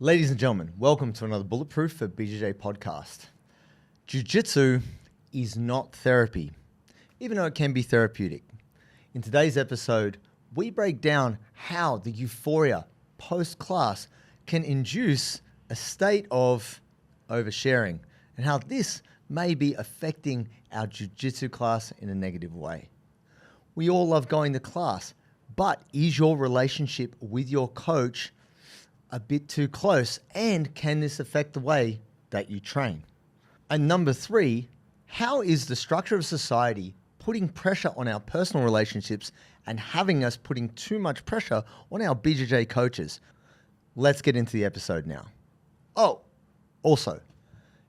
Ladies and gentlemen, welcome to another Bulletproof for BJJ podcast. Jiu Jitsu is not therapy, even though it can be therapeutic. In today's episode, we break down how the euphoria post-class can induce a state of oversharing and how this may be affecting our Jiu Jitsu class in a negative way. We all love going to class, but is your relationship with your coach a bit too close, and can this affect the way that you train? And number three, how is the structure of society putting pressure on our personal relationships and having us putting too much pressure on our BJJ coaches? Let's get into the episode now. Oh, also,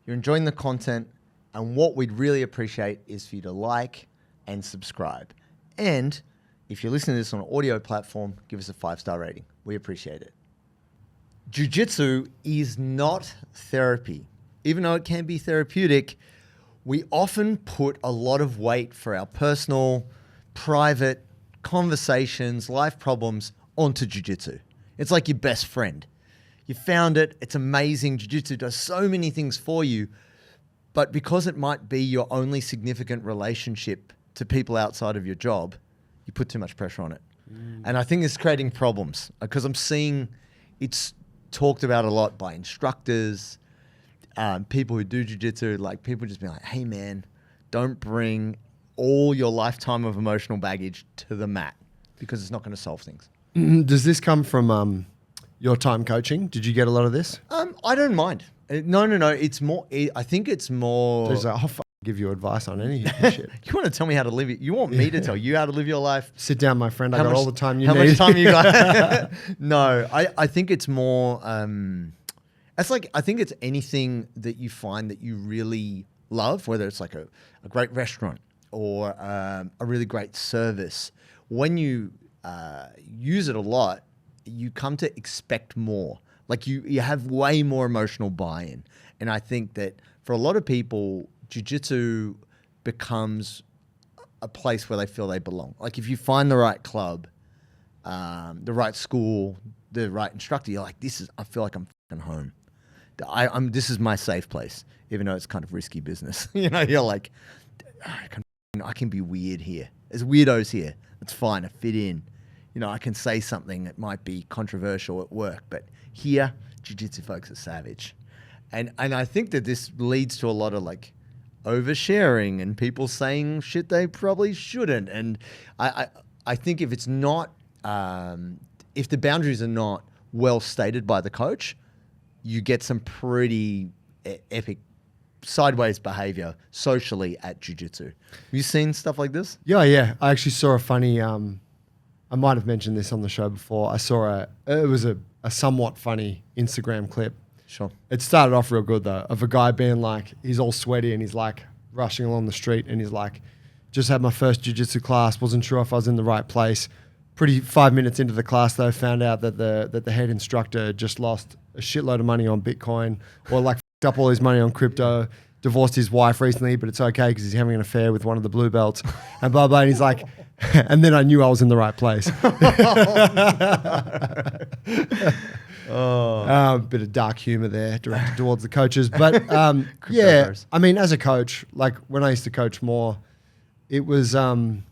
you're enjoying the content, and what we'd really appreciate is for you to like and subscribe. And if you're listening to this on an audio platform, give us a 5-star rating. We appreciate it. Jiu-Jitsu is not therapy. Even though it can be therapeutic, we often put a lot of weight for our personal, private conversations, life problems onto Jiu-Jitsu. It's like your best friend. You found it, it's amazing. Jiu-Jitsu does so many things for you, but because it might be your only significant relationship to people outside of your job, you put too much pressure on it. And I think it's creating problems because I'm seeing it's talked about a lot by instructors, people who do jiu-jitsu, like people just being like, hey man, don't bring all your lifetime of emotional baggage to the mat because it's not going to solve things. Does this come from your time coaching? Did you get a lot of this? I don't mind. No. It's more, I think it's more. There's I'll give you advice on any shit. You want to tell me how to live it? You want me to tell you how to live your life? Sit down, my friend. I got all the time you need. How much time you got? No, I think it's more, it's like, I think it's anything that you find that you really love, whether it's like a great restaurant or a really great service. When you use it a lot, you come to expect more. Like you have way more emotional buy-in. And I think that for a lot of people, Jiu-Jitsu becomes a place where they feel they belong. Like if you find the right club, the right school, the right instructor, you're like, I feel like I'm fucking home. This is my safe place, even though it's kind of risky business. You know, you're like, I can be weird here. There's weirdos here. It's fine. I fit in. You know, I can say something that might be controversial at work, but here, Jiu-Jitsu folks are savage. And I think that this leads to a lot of like oversharing and people saying shit they probably shouldn't. And I think if it's not, if the boundaries are not well stated by the coach, you get some pretty epic sideways behavior socially at Jiu-Jitsu. Have you seen stuff like this? Yeah. I actually saw a funny, I might have mentioned this on the show before. I saw it was a somewhat funny Instagram clip. Sure. It started off real good though, of a guy being like, he's all sweaty and he's like rushing along the street and he's like, just had my first jiu-jitsu class, wasn't sure if I was in the right place. 5 minutes into the class though, found out that the head instructor just lost a shitload of money on Bitcoin or like f***ed up all his money on crypto, divorced his wife recently, but it's okay because he's having an affair with one of the blue belts and blah, blah. And he's like, and then I knew I was in the right place. Bit of dark humor there directed towards the coaches. But yeah, I mean, as a coach, like when I used to coach more, it was, I mean,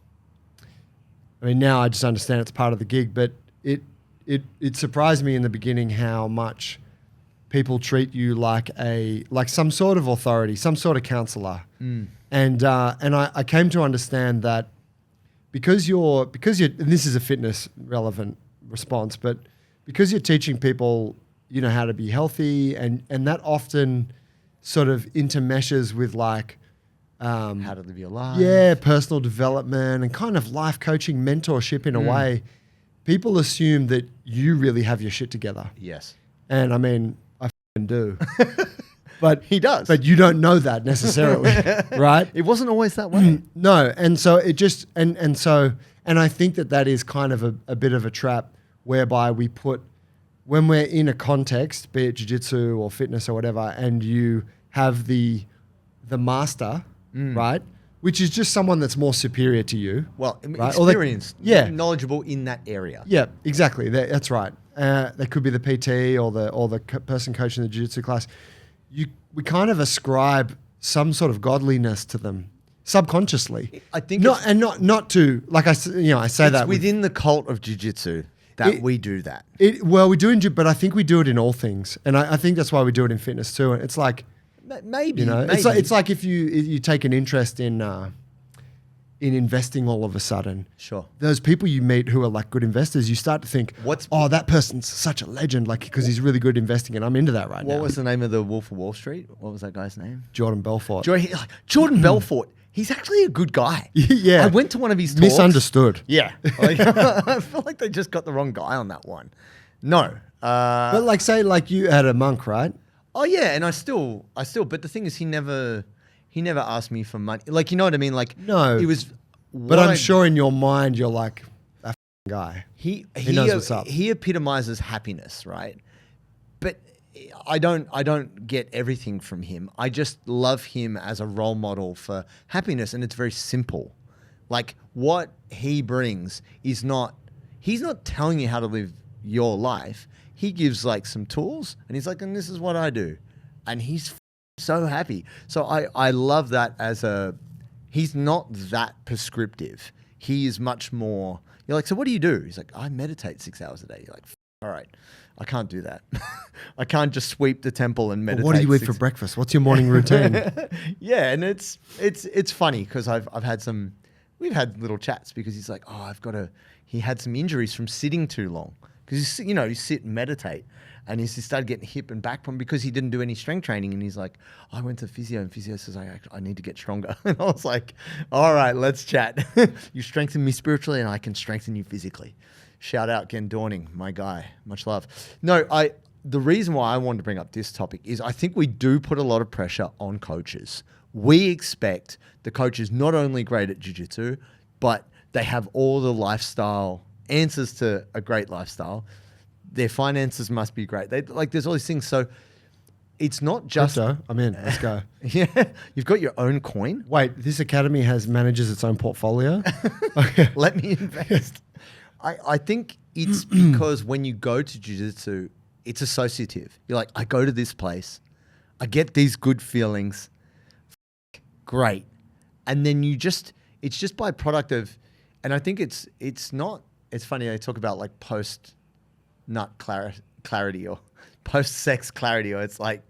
now I just understand it's part of the gig, but it surprised me in the beginning how much people treat you like some sort of authority, some sort of counselor. And I came to understand that because you're, and this is a fitness relevant response, but because you're teaching people, you know, how to be healthy and that often sort of intermeshes with like, how to live your life. Yeah, personal development and kind of life coaching, mentorship in a way. People assume that you really have your shit together. Yes. And I mean, I f***ing do. But he does. But you don't know that necessarily, right? It wasn't always that way. No. And so it just, and I think that is kind of a bit of a trap whereby we put, when we're in a context, be it jiu-jitsu or fitness or whatever, and you have the master, right? Which is just someone that's more superior to you. Well, right? experienced, knowledgeable in that area. Yeah, exactly. That's right. they could be the PT or the person coaching the jiu-jitsu class. We kind of ascribe some sort of godliness to them subconsciously. I think not to, like I say that within the cult of jiu-jitsu that we do that. Well, we do but I think we do it in all things, and I think that's why we do it in fitness too. And it's like maybe it's like if you take an interest in investing all of a sudden. Sure. Those people you meet who are like good investors, you start to think, that person's such a legend, like because he's really good at investing, and I'm into that right now. What was the name of the Wolf of Wall Street? What was that guy's name? Jordan Belfort. Jordan Belfort. He's actually a good guy. Yeah. I went to one of his talks. Misunderstood. Yeah. I feel like they just got the wrong guy on that one. No. But like say like you had a monk, right? Oh yeah, and I still but the thing is he never asked me for money. Like, you know what I mean? Like, no. It was But I'm sure in your mind you're like, that guy. He knows what's up. He epitomizes happiness, right? But I don't get everything from him. I just love him as a role model for happiness, and it's very simple. Like, what he brings is he's not telling you how to live your life. He gives like some tools, and he's like, and this is what I do. And he's so happy. So I love that he's not that prescriptive. He is much more, you're like, so what do you do? He's like, I meditate 6 hours a day. You're like, all right, I can't do that. I can't just sweep the temple and meditate. Well, what do you eat for breakfast? What's your morning routine? Yeah, and it's funny because we've had little chats because he's like, he had some injuries from sitting too long. Because you sit and meditate, and he started getting hip and back problem because he didn't do any strength training. And he's like, I went to physio, and physio says I need to get stronger. And I was like, all right, let's chat. You strengthen me spiritually, and I can strengthen you physically. Shout out Ken Dorning, my guy. Much love. No, the reason why I wanted to bring up this topic is I think we do put a lot of pressure on coaches. We expect the coaches not only great at jiu-jitsu, but they have all the lifestyle answers to a great lifestyle. Their finances must be great. There's all these things. So it's not just... Crypto, I'm in. Let's go. Yeah. You've got your own coin. Wait, this academy manages its own portfolio? Let me invest. I think it's because when you go to jiu-jitsu, it's associative. You're like, I go to this place. I get these good feelings. Great. And then it's just by product of... And I think it's not... It's funny, they talk about like post-nut clarity or post-sex clarity, or it's like,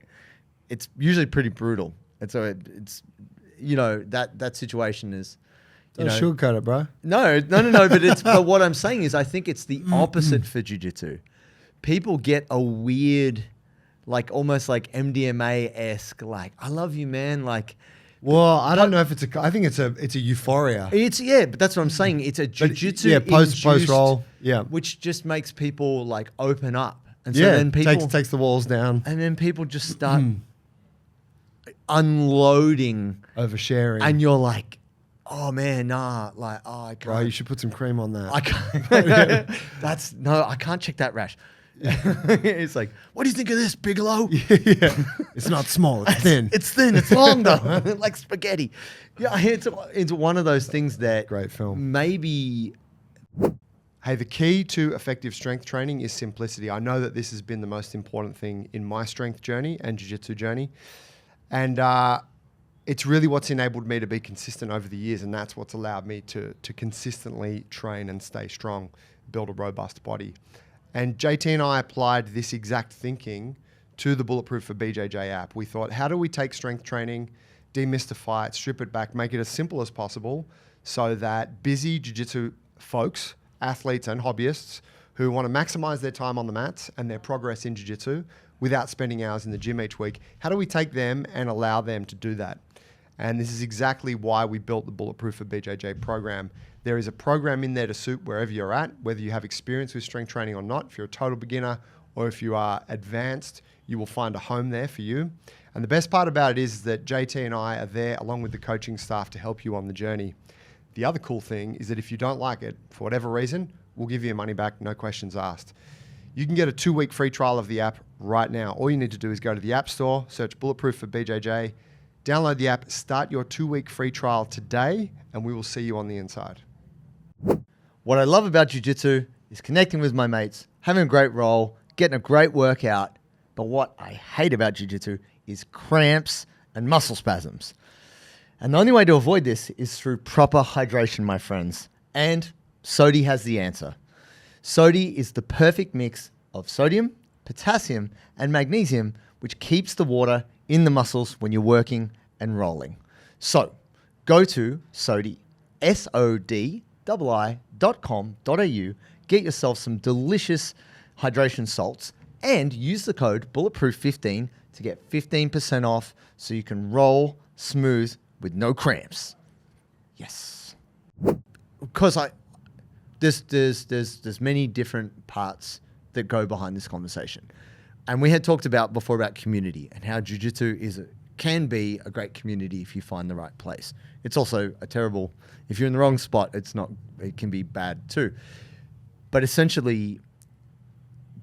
it's usually pretty brutal. And so it's that situation is, Don't sugarcoat it, bro. No, but what I'm saying is I think it's the opposite for jiu-jitsu. People get a weird, like almost like MDMA-esque, like, I love you, man, like... Well, I don't know if I think it's a euphoria. But that's what I'm saying. It's a jiu-jitsu post roll, which just makes people like open up, and so then then people takes the walls down, and then people just start unloading, oversharing, and you're like, oh man, nah, like, oh, I can't. Bro, you should put some cream on that. I can't. I can't check that rash. It's like, what do you think of this, Bigelow? Yeah. It's not small, it's thin. It's thin, it's long though, like spaghetti. Yeah, it's one of those things that... Great film. Maybe... Hey, the key to effective strength training is simplicity. I know that this has been the most important thing in my strength journey and jiu-jitsu journey. And it's really what's enabled me to be consistent over the years, and that's what's allowed me to consistently train and stay strong, build a robust body. And JT and I applied this exact thinking to the Bulletproof for BJJ app. We thought, how do we take strength training, demystify it, strip it back, make it as simple as possible so that busy jiu-jitsu folks, athletes and hobbyists who want to maximize their time on the mats and their progress in jiu-jitsu without spending hours in the gym each week, how do we take them and allow them to do that? And this is exactly why we built the Bulletproof for BJJ program. There is a program in there to suit wherever you're at, whether you have experience with strength training or not. If you're a total beginner or if you are advanced, you will find a home there for you. And the best part about it is that JT and I are there along with the coaching staff to help you on the journey. The other cool thing is that if you don't like it, for whatever reason, we'll give you your money back, no questions asked. You can get a 2-week free trial of the app right now. All you need to do is go to the App Store, search Bulletproof for BJJ, download the app, start your 2-week free trial today, and we will see you on the inside. What I love about jiu-jitsu is connecting with my mates, having a great roll, getting a great workout. But what I hate about jiu-jitsu is cramps and muscle spasms. And the only way to avoid this is through proper hydration, my friends. And Sodi has the answer. Sodi is the perfect mix of sodium, potassium, and magnesium, which keeps the water in the muscles when you're working and rolling. So go to Sodi, sodi.com.au, get yourself some delicious hydration salts, and use the code Bulletproof15 to get 15% off so you can roll smooth with no cramps. Yes. Because there's many different parts that go behind this conversation. And we had talked about before about community and how jiu-jitsu can be a great community if you find the right place. It's also a terrible, if you're in the wrong spot, it can be bad too. But essentially,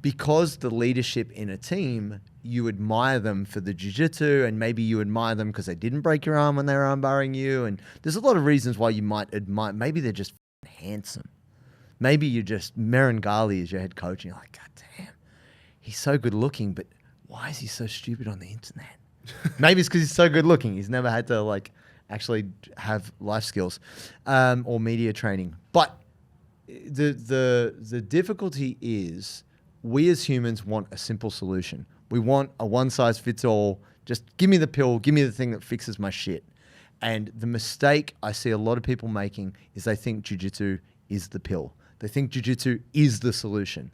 because the leadership in a team, you admire them for the jiu-jitsu, and maybe you admire them because they didn't break your arm when they were armbarring you. And there's a lot of reasons why you might admire. Maybe they're just handsome. Maybe you're just Merengali as your head coach, and you're like, God damn, he's so good looking, but why is he so stupid on the internet? Maybe it's because he's so good looking. He's never had to actually have life skills or media training. But the difficulty is, we as humans want a simple solution. We want a one-size-fits-all, just give me the pill, give me the thing that fixes my shit. And the mistake I see a lot of people making is they think jiu-jitsu is the pill. They think jiu-jitsu is the solution.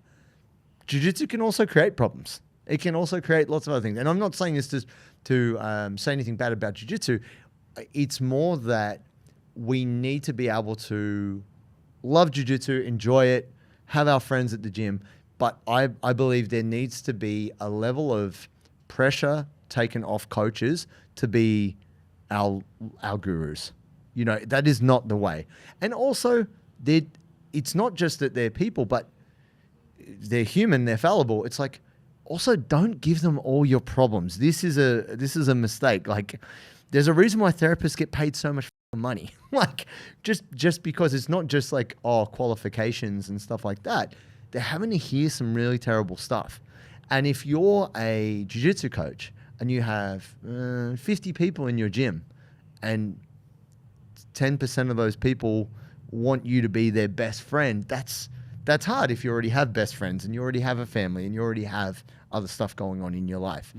Jiu-jitsu can also create problems. It can also create lots of other things. And I'm not saying this to say anything bad about jiu-jitsu. It's more that we need to be able to love jiu-jitsu, enjoy it, have our friends at the gym. But I believe there needs to be a level of pressure taken off coaches to be our gurus. You know, that is not the way. And also, it's not just that they're people, but they're human, they're fallible. It's like, also don't give them all your problems. This is a mistake. Like, there's a reason why therapists get paid so much money. Like, just because it's not just like, qualifications and stuff like that. They're having to hear some really terrible stuff. And if you're a jiu-jitsu coach and you have 50 people in your gym and 10% of those people want you to be their best friend, that's hard if you already have best friends and you already have a family and you already have other stuff going on in your life.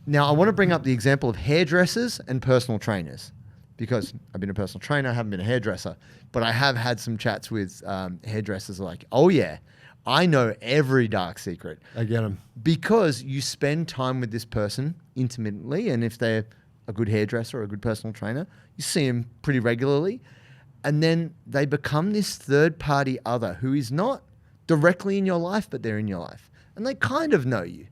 Now, I want to bring up the example of hairdressers and personal trainers, because I've been a personal trainer, I haven't been a hairdresser, but I have had some chats with hairdressers like, oh yeah, I know every dark secret. I get them. Because you spend time with this person intermittently, and if they're a good hairdresser or a good personal trainer, you see them pretty regularly, and then they become this third-party other who is not directly in your life, but they're in your life. And they kind of know you.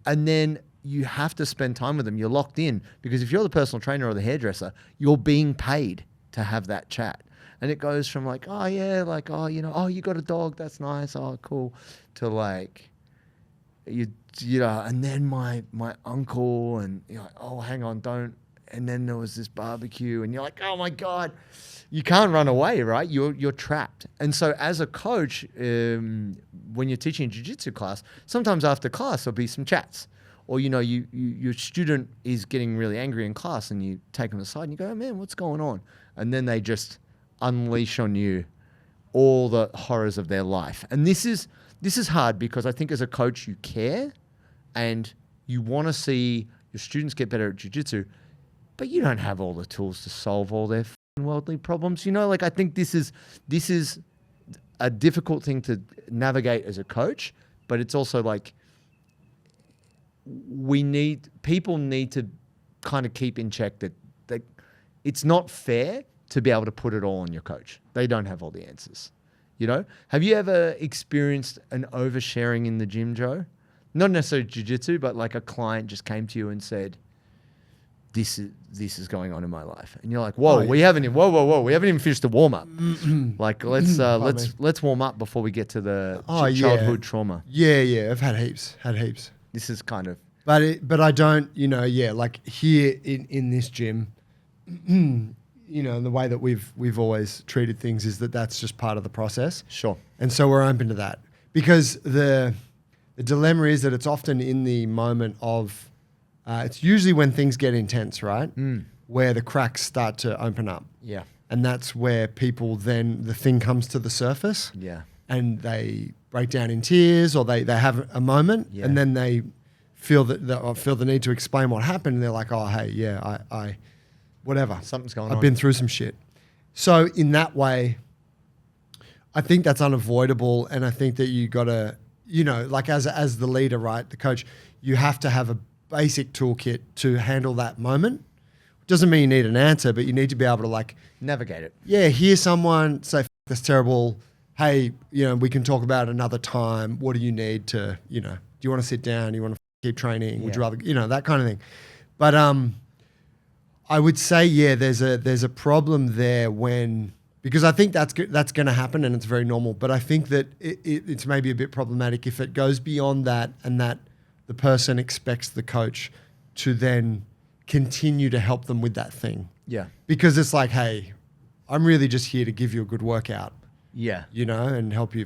And then you have to spend time with them. You're locked in, because if you're the personal trainer or the hairdresser, you're being paid to have that chat. And it goes from like, oh yeah, like, oh, you know, oh, you got a dog, that's nice, oh, cool, to like, you know, and then my uncle, and you're like, oh, hang on, don't. And then there was this barbecue, and you're like, oh my God, you can't run away, right? You're trapped. And so as a coach, when you're teaching a jiu-jitsu class, sometimes after class there'll be some chats. Or, you know, your student is getting really angry in class, and you take them aside and you go, oh man, what's going on? And then they just unleash on you all the horrors of their life. And this is hard, because I think as a coach you care and you want to see your students get better at jiu-jitsu, but you don't have all the tools to solve all their worldly problems. You know, like, I think this is a difficult thing to navigate as a coach, but it's also like, people need to kind of keep in check that it's not fair to be able to put it all on your coach. They don't have all the answers. You know, have you ever experienced an oversharing in the gym, Joe? Not necessarily jiu-jitsu, but like a client just came to you and said, this is going on in my life. And you're like, whoa, we haven't even finished the warm up. Like, let's warm up before we get to the childhood trauma. Yeah. I've had heaps. This is kind of, but I don't, you know, like here in this gym, you know, the way that we've always treated things is that that's just part of the process. Sure. And so we're open to that. because the dilemma is that it's often in the moment of, it's usually when things get intense, right? Where the cracks start to open up. Yeah. And that's where people then, the thing comes to the surface. Yeah. And they break down in tears, or they have a moment, and then they feel the need to explain what happened. And they're like, oh, hey, yeah, I whatever. Something's going on. I've been through some shit. So in that way, I think that's unavoidable. And I think that you got to, like as the leader, right, the coach, you have to have a basic toolkit to handle that moment. Doesn't mean you need an answer, but you need to be able to like navigate it. Yeah, hear someone say, that's terrible. Hey, we can talk about it another time. What do you need to, do you want to sit down? Do you want to keep training? Would you rather, that kind of thing. But I would say, there's a problem there because I think that's going to happen and it's very normal. But I think that it's maybe a bit problematic if it goes beyond that and that the person expects the coach to then continue to help them with that thing. Yeah. Because it's like, hey, I'm really just here to give you a good workout. Yeah. And help you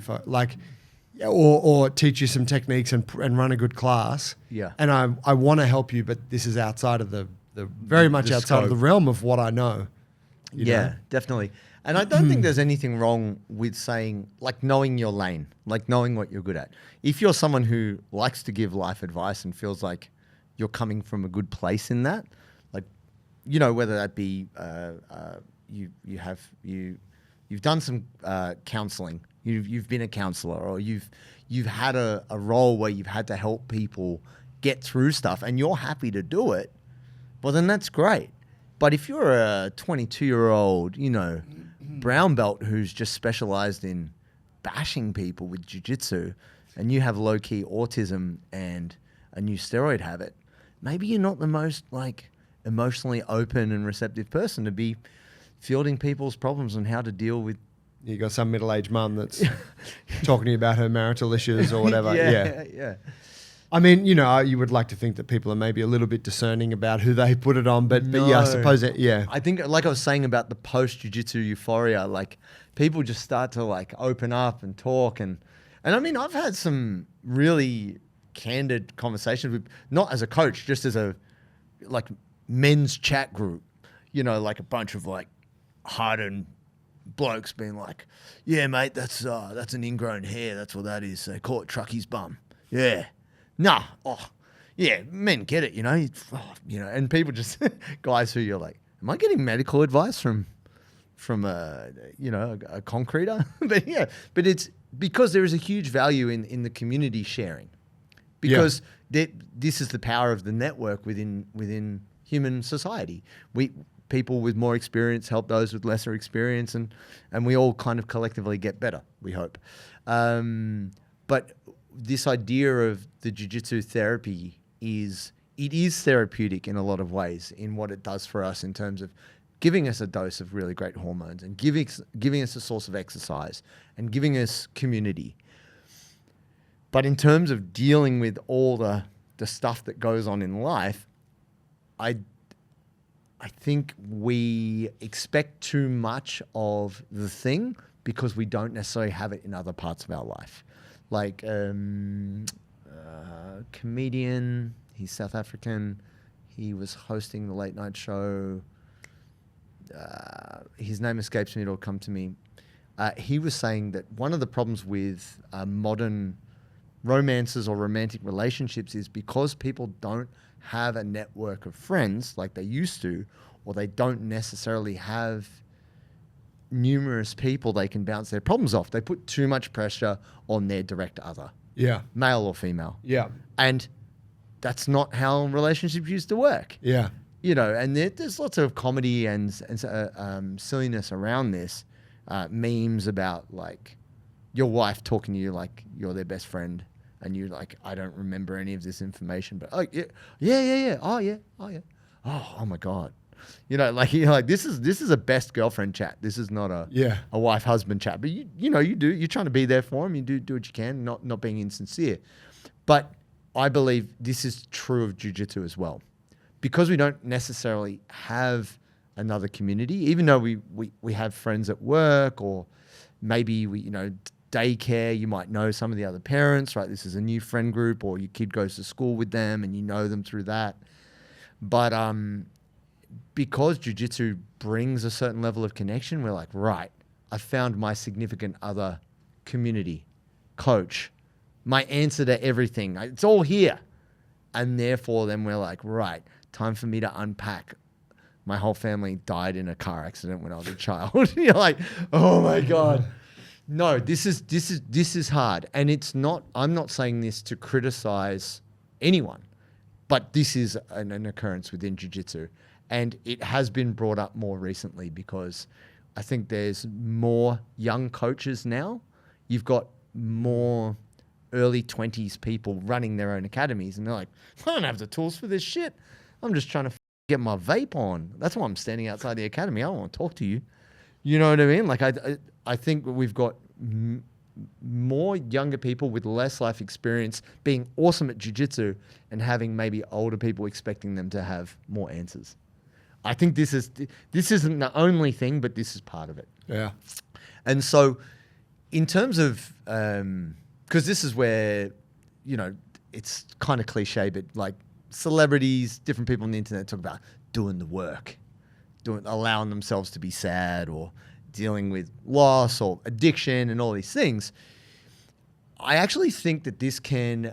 or teach you some techniques and run a good class. Yeah. And I want to help you, but this is outside of the very much outside of the realm of what I know. You know? Definitely. And I don't think there's anything wrong with saying, like, knowing your lane, like knowing what you're good at. If you're someone who likes to give life advice and feels like you're coming from a good place in that, like, whether that be you've done some counseling, you've been a counselor, or you've had a role where you've had to help people get through stuff, and you're happy to do it, well, then that's great. But if you're a 22-year-old, brown belt who's just specialized in bashing people with jiu-jitsu, and you have low-key autism and a new steroid habit, maybe you're not the most like emotionally open and receptive person to be fielding people's problems and how to deal with. You got some middle-aged mum that's talking to you about her marital issues or whatever. Yeah. I mean, you would like to think that people are maybe a little bit discerning about who they put it on, but yeah, I suppose I think, like I was saying about the post-jiu-jitsu euphoria, like people just start to like open up and talk, and I mean, I've had some really candid conversations with, not as a coach, just as a like men's chat group, like a bunch of like hardened blokes being like, yeah, mate, that's an ingrown hair. That's what that is. They call it Trucky's bum. Yeah. Nah. Oh, yeah. Men get it, and people just, guys who you're like, am I getting medical advice from a concreter? but it's because there is a huge value in the community sharing, because this is the power of the network within human society. People with more experience help those with lesser experience, and we all kind of collectively get better, we hope. But this idea of the jiu-jitsu therapy is therapeutic in a lot of ways in what it does for us in terms of giving us a dose of really great hormones and giving us a source of exercise and giving us community. But in terms of dealing with all the stuff that goes on in life, I think we expect too much of the thing because we don't necessarily have it in other parts of our life. Like comedian, he's South African. He was hosting the late night show. His name escapes me, it'll come to me. He was saying that one of the problems with modern romances or romantic relationships is because people don't have a network of friends like they used to, or they don't necessarily have numerous people they can bounce their problems off. They put too much pressure on their direct other. Yeah. Male or female. Yeah. And that's not how relationships used to work. Yeah. And there's lots of comedy and silliness around this. Memes about like your wife talking to you like you're their best friend, and you're like, I don't remember any of this information, but oh yeah. Oh my God. This is a best girlfriend chat. This is not a wife husband chat. But you're trying to be there for him. You do what you can, not being insincere. But I believe this is true of jiu-jitsu as well, because we don't necessarily have another community, even though we have friends at work, or maybe we daycare, you might know some of the other parents, right? This is a new friend group, or your kid goes to school with them and you know them through that. But because jiu-jitsu brings a certain level of connection, we're like, right, I found my significant other, community, coach, my answer to everything. It's all here. And therefore then we're like, right, time for me to unpack. My whole family died in a car accident when I was a child. You're like, oh my God. No, this is hard. And it's not, I'm not saying this to criticize anyone, but this is an occurrence within jiu-jitsu. And it has been brought up more recently because I think there's more young coaches now. You've got more early 20s people running their own academies, and they're like, I don't have the tools for this shit. I'm just trying to get my vape on. That's why I'm standing outside the academy. I don't want to talk to you. You know what I mean? Like I think we've got more younger people with less life experience being awesome at jiu-jitsu and having maybe older people expecting them to have more answers. I think this isn't the only thing, but this is part of it. Yeah. And so in terms of, because this is where, you know, it's kind of cliche, but like celebrities, different people on the internet talk about doing the work, allowing themselves to be sad or dealing with loss or addiction and all these things. I actually think that this can,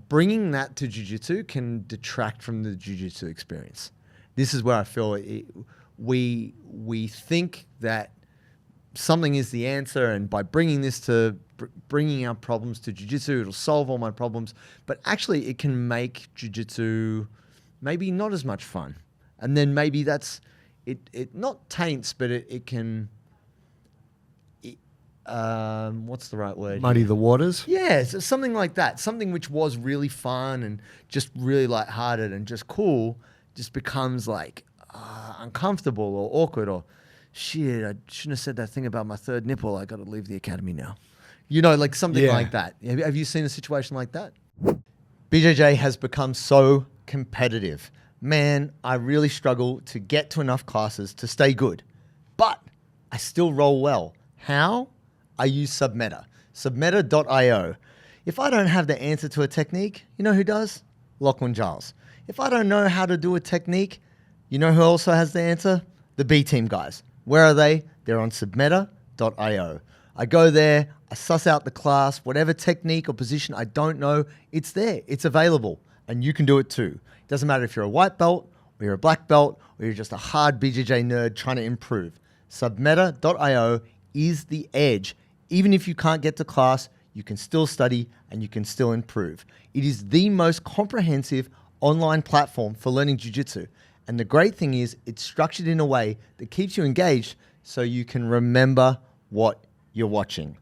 bringing that to jiu-jitsu can detract from the jiu-jitsu experience. This is where I feel we think that something is the answer, and by bringing this to bringing our problems to jiu-jitsu, it'll solve all my problems. But actually, it can make jiu-jitsu maybe not as much fun, and then maybe that's it. It not taints, but it can. What's the right word? Muddy the waters. Yeah, so something like that. Something which was really fun and just really lighthearted and just cool, just becomes like uncomfortable or awkward or shit, I shouldn't have said that thing about my third nipple. I got to leave the academy now. You know, like something like that. Have you seen a situation like that? BJJ has become so competitive. Man, I really struggle to get to enough classes to stay good, but I still roll well. How? I use Submeta, submeta.io. If I don't have the answer to a technique, you know who does? Lachlan Giles. If I don't know how to do a technique, you know who also has the answer? The B-Team guys. Where are they? They're on submeta.io. I go there, I suss out the class, whatever technique or position I don't know, it's there, it's available, and you can do it too. It doesn't matter if you're a white belt, or you're a black belt, or you're just a hard BJJ nerd trying to improve. Submeta.io is the edge. Even if you can't get to class, you can still study and you can still improve. It is the most comprehensive online platform for learning jiu-jitsu. And the great thing is it's structured in a way that keeps you engaged so you can remember what you're watching.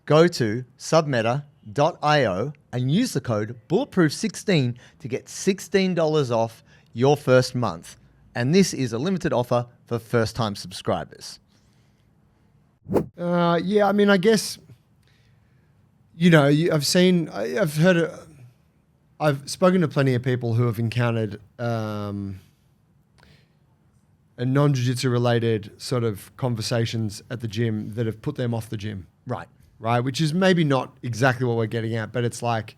Go to submeta.io and use the code Bulletproof16 to get $16 off your first month. And this is a limited offer for first-time subscribers. Yeah, I mean, I guess, you know, I've spoken to plenty of people who have encountered a non-jiu-jitsu related sort of conversations at the gym that have put them off the gym. Right. Right, which is maybe not exactly what we're getting at, but it's like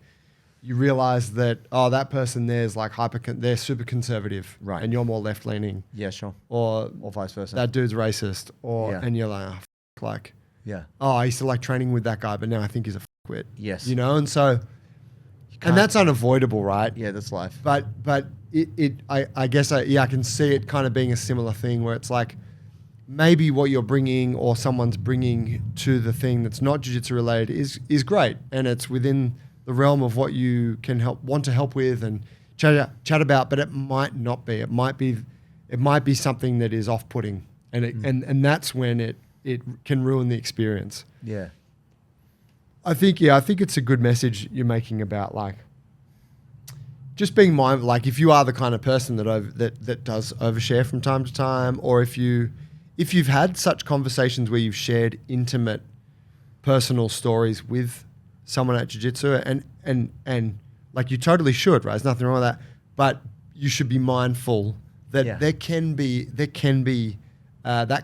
you realize that, oh, that person there's like they're super conservative, right, and you're more left-leaning. Yeah, sure. Or vice versa. That dude's racist, and you're like, oh, I used to like training with that guy, but now I think he's a fuckwit. Yes. You know, and so, and that's unavoidable, right? Yeah, that's life. But I guess I can see it kind of being a similar thing where it's like, maybe what you're bringing or someone's bringing to the thing that's not jiu-jitsu related is great, and it's within the realm of what you can want to help with and chat about, but it might not be. It might be something that is off-putting, and and that's when it can ruin the experience. Yeah. I think it's a good message you're making about like just being mindful. Like if you are the kind of person that does overshare from time to time, or if you've had such conversations where you've shared intimate personal stories with someone at jiu-jitsu, and like you totally should, right? There's nothing wrong with that, but you should be mindful that that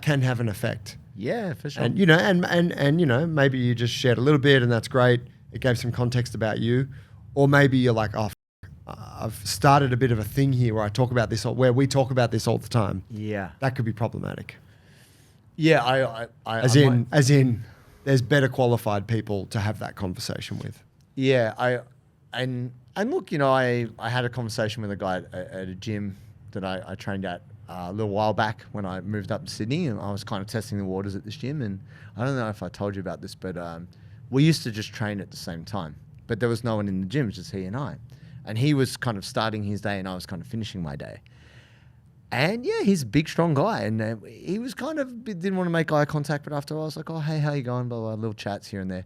can have an effect. Yeah, for sure. And you know, and you know, maybe you just shared a little bit, and that's great. It gave some context about you, or maybe you're like, oh, I've started a bit of a thing here where I talk about this, where we talk about this all the time. Yeah. That could be problematic. Yeah, As in, there's better qualified people to have that conversation with. Yeah, and look, you know, I had a conversation with a guy at a gym that I trained at a little while back when I moved up to Sydney, and I was kind of testing the waters at this gym. And I don't know if I told you about this, but we used to just train at the same time, but there was no one in the gym, it was just he and I. And he was kind of starting his day, and I was kind of finishing my day. And yeah, he's a big, strong guy, and he was kind of didn't want to make eye contact. But after a while, I was like, "Oh, hey, how you going?" Blah blah, little chats here and there.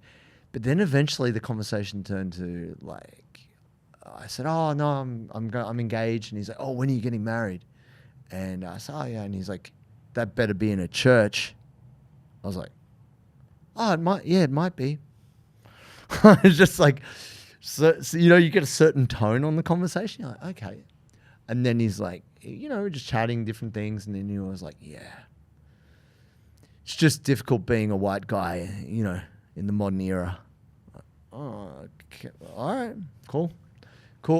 But then eventually, the conversation turned to like, I said, "Oh no, I'm engaged," and he's like, "Oh, when are you getting married?" And I said, "Oh yeah," and he's like, "That better be in a church." I was like, "Oh, it might be." It's just like, so you know, you get a certain tone on the conversation. You're like, okay. And then he's like, you know, just chatting different things. And then he was like, yeah, it's just difficult being a white guy, you know, in the modern era. Oh, okay. All right, cool.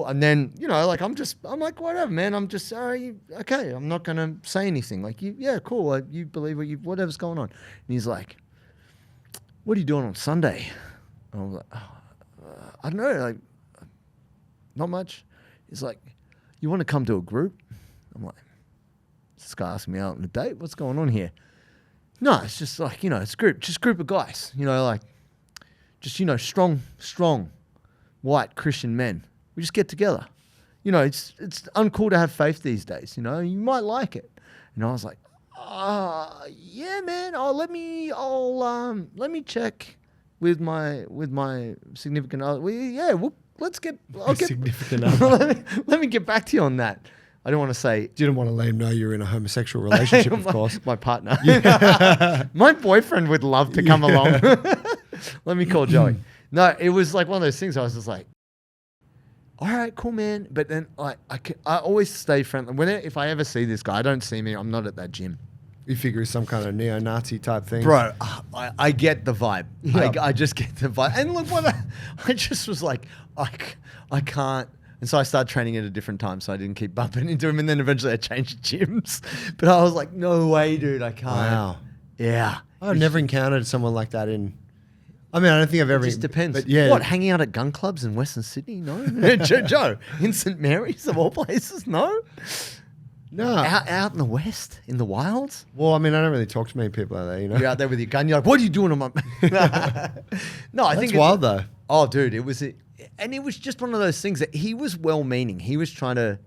And then, you know, like, I'm like, whatever, man. I'm just, sorry, okay. I'm not going to say anything. Like, yeah, cool. You believe whatever's going on. And he's like, what are you doing on Sunday? And I was like, I don't know, like, not much. He's like, you want to come to a group? I'm like, this guy asking me out on a date? What's going on here? No, it's just like, you know, it's just group of guys, you know, like, just, you know, strong, white Christian men. We just get together. You know, it's uncool to have faith these days, you know, you might like it. And I was like, yeah, man, let me check with my significant other. I'll get Significant other. let me get back to you on that. I don't want to say. Didn't want to let him know you're in a homosexual relationship, of course. My partner. Yeah. My boyfriend would love to come along. Let me call Joey. No, it was like one of those things. I was just like, all right, cool, man. But then I always stay friendly. If I ever see this guy, I don't see me. I'm not at that gym. You figure it's some kind of neo-Nazi type thing. Bro, I get the vibe. Yeah. I just get the vibe. And look, I just was like, I can't. And so I started training at a different time, so I didn't keep bumping into him. And then eventually I changed gyms. But I was like, no way, dude, I can't. Wow. Yeah. I've never encountered someone like that in... I mean, I don't think I've ever... It just depends. But yeah. What, hanging out at gun clubs in Western Sydney? No. Joe, in St. Mary's of all places? No. No. Out in the West, in the wilds? Well, I mean, I don't really talk to many people out there, you know? You're out there with your gun. You're like, what are you doing on my... No, I think it's wild, though. Oh, dude, it was just one of those things that he was well-meaning. He was trying to...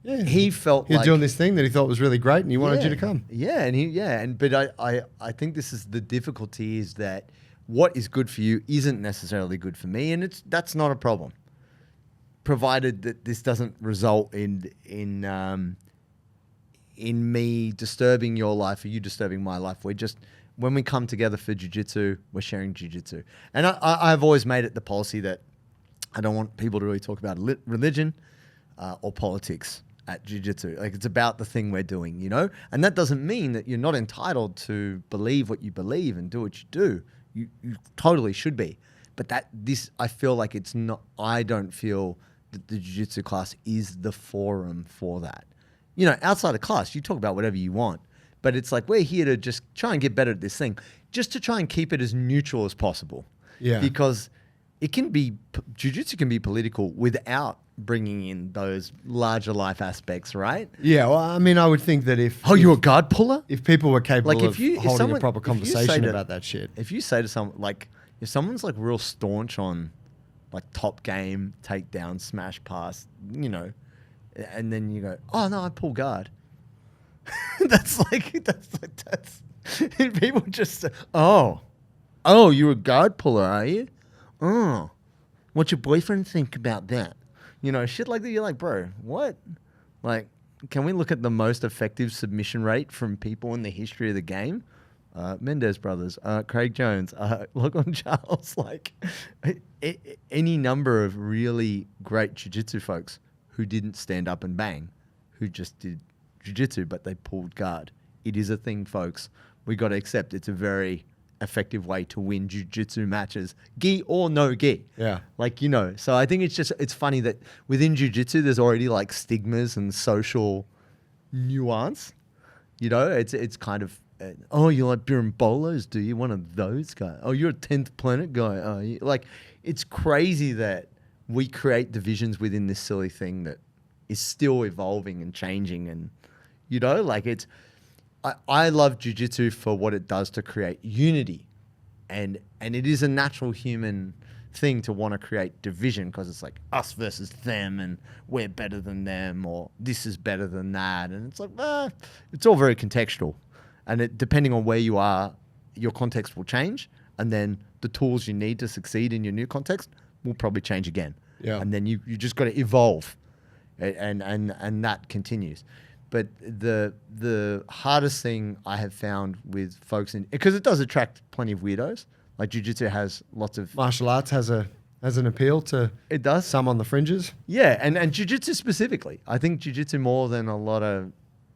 Yeah. He felt He was like... doing this thing that he thought was really great and he wanted you to come. Yeah, but I think this is the difficulty is that what is good for you isn't necessarily good for me, and that's not a problem, provided that this doesn't result in me disturbing your life or you disturbing my life. When we come together for jiu-jitsu, we're sharing jiu-jitsu. And I've always made it the policy that I don't want people to really talk about religion or politics at jiu-jitsu. Like, it's about the thing we're doing, you know? And that doesn't mean that you're not entitled to believe what you believe and do what you do. You totally should be. But I feel like it's not, I don't feel that the jiu-jitsu class is the forum for that. You know, outside of class, you talk about whatever you want. But it's like, we're here to just try and get better at this thing, just to try and keep it as neutral as possible. Yeah. Because jiu-jitsu can be political without bringing in those larger life aspects, right? Yeah, well, I mean, I would think that if... Oh, you're a guard puller? If people were capable Like, of holding a proper conversation about that shit. If you say to someone, like, if someone's like real staunch on like top game, takedown, smash pass, you know, and then you go, oh no, I pull guard. that's people just say, oh, you're a guard puller, are you? Oh, what's your boyfriend think about that? You know, shit like that. You're like, bro, what? Like, can we look at the most effective submission rate from people in the history of the game? Mendez brothers, Craig Jones, Logan Charles, like any number of really great jiu-jitsu folks who didn't stand up and bang, who just did jiu-jitsu, but they pulled guard. It is a thing, folks. We got to accept it's a very effective way to win jiu-jitsu matches, gi or no gi. Yeah. Like, you know, so I think it's funny that within jiu-jitsu, there's already like stigmas and social nuance. You know, it's kind of, oh, you like Birimbolos, do you? One of those guys. Oh, you're a 10th planet guy. Oh, like, it's crazy that we create divisions within this silly thing that is still evolving and changing. And, you know, like I love jiu-jitsu for what it does to create unity. And it is a natural human thing to want to create division because it's like us versus them and we're better than them or this is better than that. And it's like, it's all very contextual. And depending on where you are, your context will change. And then the tools you need to succeed in your new context will probably change again. Yeah. And then you just got to evolve and that continues. But the hardest thing I have found with folks because it does attract plenty of weirdos. Like jiu-jitsu has lots of Martial arts has an appeal to it does some on the fringes. Yeah, and jiu-jitsu specifically. I think jiu-jitsu more than a lot of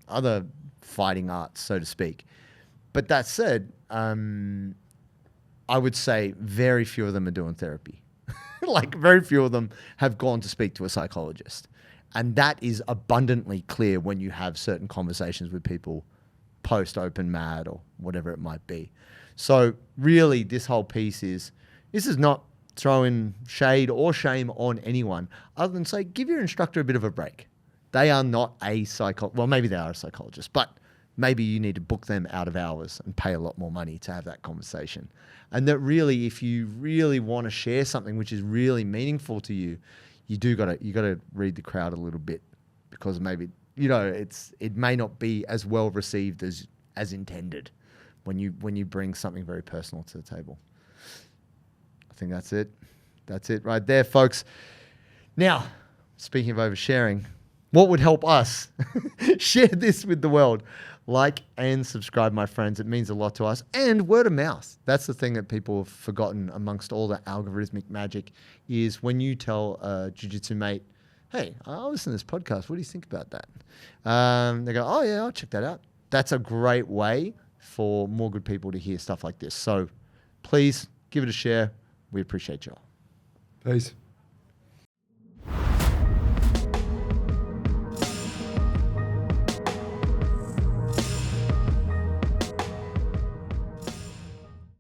other fighting arts, so to speak. But that said, I would say very few of them are doing therapy. Like very few of them have gone to speak to a psychologist. And that is abundantly clear when you have certain conversations with people post-open mat or whatever it might be. So really this whole piece is not throwing shade or shame on anyone other than say, give your instructor a bit of a break. They are not a well, maybe they are a psychologist, but maybe you need to book them out of hours and pay a lot more money to have that conversation. And that really, if you really want to share something which is really meaningful to you, you gotta read the crowd a little bit because maybe, you know, it may not be as well received as intended when you bring something very personal to the table. I think that's it. That's it right there, folks. Now, speaking of oversharing, what would help us share this with the world? Like and subscribe, my friends. It means a lot to us. And word of mouth. That's the thing that people have forgotten amongst all the algorithmic magic is when you tell a jiu-jitsu mate, hey, I listen to this podcast. What do you think about that? They go, oh, yeah, I'll check that out. That's a great way for more good people to hear stuff like this. So please give it a share. We appreciate you all. Peace.